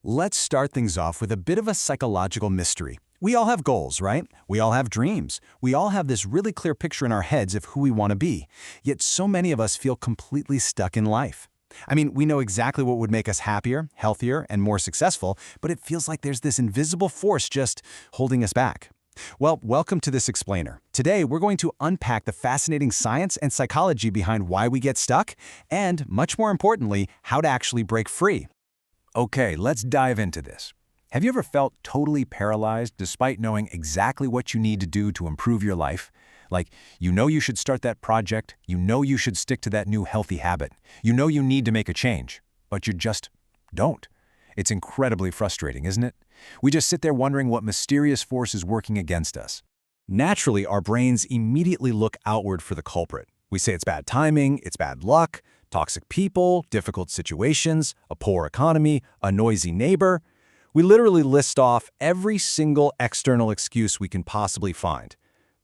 Let's start things off with a bit of a psychological mystery. We all have goals, right? We all have dreams. We all have this really clear picture in our heads of who we want to be. Yet so many of us feel completely stuck in life. I mean, we know exactly what would make us happier, healthier, and more successful, but it feels like there's this invisible force just holding us back. Well, welcome to this explainer. Today, we're going to unpack the fascinating science and psychology behind why we get stuck, and, much more importantly, how to actually break free. Okay, let's dive into this. Have you ever felt totally paralyzed despite knowing exactly what you need to do to improve your life? Like, you know you should start that project, you know you should stick to that new healthy habit, you know you need to make a change, but you just don't. It's incredibly frustrating, isn't it? We just sit there wondering what mysterious force is working against us. Naturally, our brains immediately look outward for the culprit. We say it's bad timing, it's bad luck, toxic people, difficult situations, a poor economy, a noisy neighbor. We literally list off every single external excuse we can possibly find.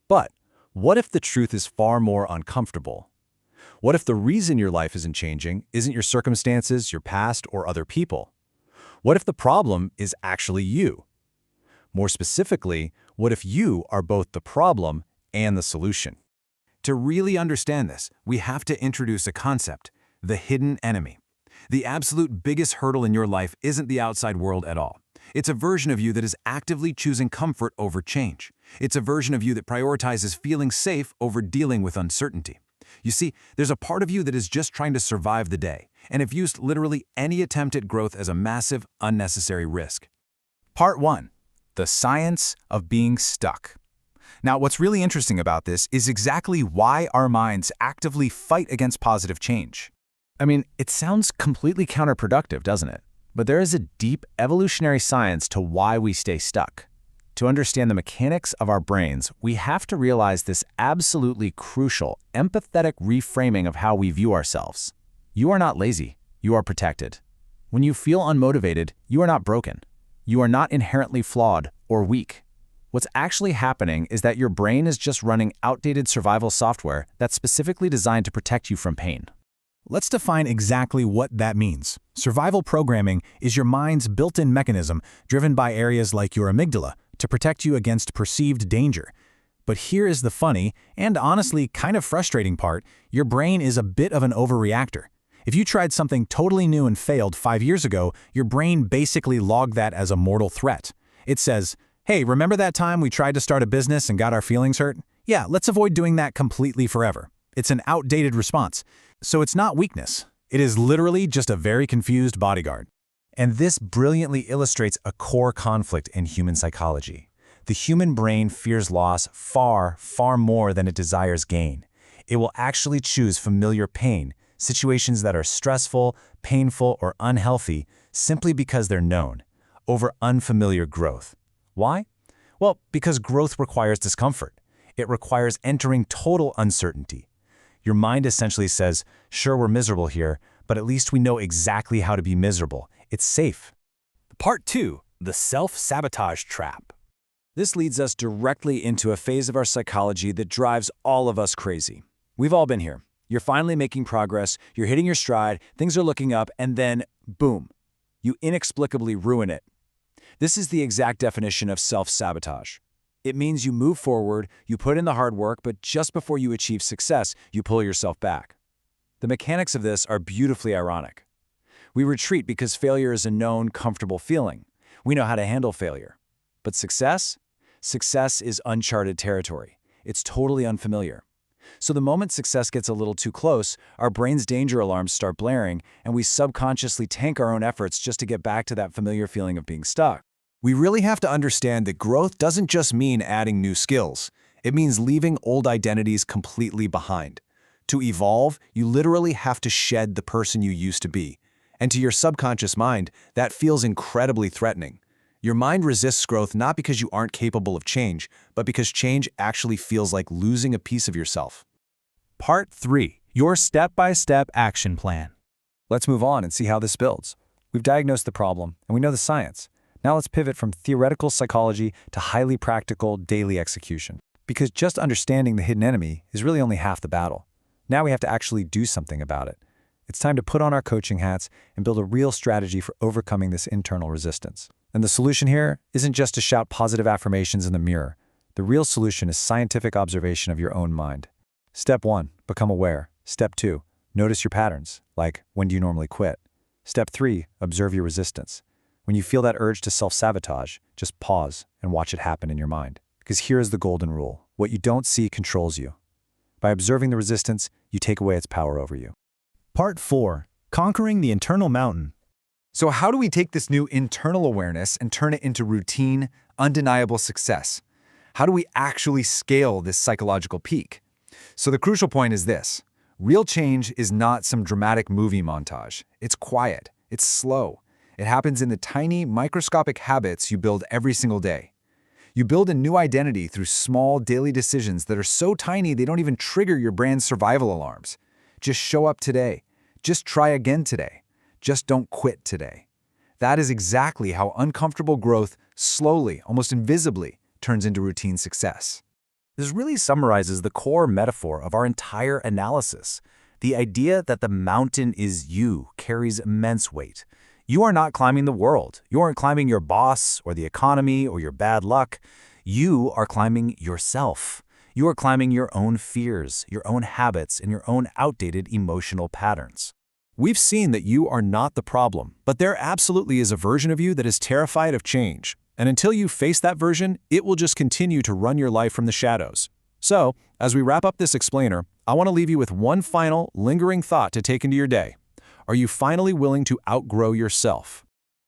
But what if the truth is far more uncomfortable? What if the reason your life isn't changing isn't your circumstances, your past, or other people? What if the problem is actually you? More specifically, what if you are both the problem and the solution? To really understand this, we have to introduce a concept: the hidden enemy. The absolute biggest hurdle in your life isn't the outside world at all. It's a version of you that is actively choosing comfort over change. It's a version of you that prioritizes feeling safe over dealing with uncertainty. You see, there's a part of you that is just trying to survive the day, and it views literally any attempt at growth as a massive, unnecessary risk. Part 1. The science of being stuck. Now, what's really interesting about this is exactly why our minds actively fight against positive change. I mean, it sounds completely counterproductive, doesn't it? But there is a deep evolutionary science to why we stay stuck. To understand the mechanics of our brains, we have to realize this absolutely crucial, empathetic reframing of how we view ourselves. You are not lazy, you are protected. When you feel unmotivated, you are not broken. You are not inherently flawed or weak. What's actually happening is that your brain is just running outdated survival software that's specifically designed to protect you from pain. Let's define exactly what that means. Survival programming is your mind's built-in mechanism driven by areas like your amygdala to protect you against perceived danger. But here is the funny and honestly kind of frustrating part: your brain is a bit of an overreactor. If you tried something totally new and failed 5 years ago, your brain basically logged that as a mortal threat. It says, "Hey, remember that time we tried to start a business and got our feelings hurt? Yeah, let's avoid doing that completely forever." It's an outdated response. So it's not weakness. It is literally just a very confused bodyguard. And this brilliantly illustrates a core conflict in human psychology. The human brain fears loss far, far more than it desires gain. It will actually choose familiar pain, situations that are stressful, painful, or unhealthy, simply because they're known, over unfamiliar growth. Why? Well, because growth requires discomfort. It requires entering total uncertainty. Your mind essentially says, sure, we're miserable here, but at least we know exactly how to be miserable. It's safe. Part 2. The self-sabotage trap. This leads us directly into a phase of our psychology that drives all of us crazy. We've all been here. You're finally making progress, you're hitting your stride, things are looking up, and then, boom, you inexplicably ruin it. This is the exact definition of self-sabotage. It means you move forward, you put in the hard work, but just before you achieve success, you pull yourself back. The mechanics of this are beautifully ironic. We retreat because failure is a known, comfortable feeling. We know how to handle failure. But success? Success is uncharted territory. It's totally unfamiliar. So the moment success gets a little too close, our brain's danger alarms start blaring, and we subconsciously tank our own efforts just to get back to that familiar feeling of being stuck. We really have to understand that growth doesn't just mean adding new skills. It means leaving old identities completely behind. To evolve, you literally have to shed the person you used to be. And to your subconscious mind, that feels incredibly threatening. Your mind resists growth not because you aren't capable of change, but because change actually feels like losing a piece of yourself. Part 3. Your step-by-step action plan. Let's move on and see how this builds. We've diagnosed the problem, and we know the science. Now let's pivot from theoretical psychology to highly practical daily execution. Because just understanding the hidden enemy is really only half the battle. Now we have to actually do something about it. It's time to put on our coaching hats and build a real strategy for overcoming this internal resistance. And the solution here isn't just to shout positive affirmations in the mirror. The real solution is scientific observation of your own mind. Step 1, become aware. Step 2, notice your patterns, like when do you normally quit? Step 3, observe your resistance. When you feel that urge to self-sabotage, just pause and watch it happen in your mind. Because here is the golden rule. What you don't see controls you. By observing the resistance, you take away its power over you. Part 4. Conquering the Internal Mountain. So how do we take this new internal awareness and turn it into routine, undeniable success? How do we actually scale this psychological peak? So the crucial point is this. Real change is not some dramatic movie montage. It's quiet. It's slow. It happens in the tiny, microscopic habits you build every single day. You build a new identity through small, daily decisions that are so tiny they don't even trigger your brand's survival alarms. Just show up today. Just try again today. Just don't quit today. That is exactly how uncomfortable growth slowly, almost invisibly, turns into routine success. This really summarizes the core metaphor of our entire analysis. The idea that the mountain is you carries immense weight. You are not climbing the world. You aren't climbing your boss or the economy or your bad luck. You are climbing yourself. You are climbing your own fears, your own habits, and your own outdated emotional patterns. We've seen that you are not the problem, but there absolutely is a version of you that is terrified of change. And until you face that version, it will just continue to run your life from the shadows. So, as we wrap up this explainer, I want to leave you with one final, lingering thought to take into your day. Are you finally willing to outgrow yourself?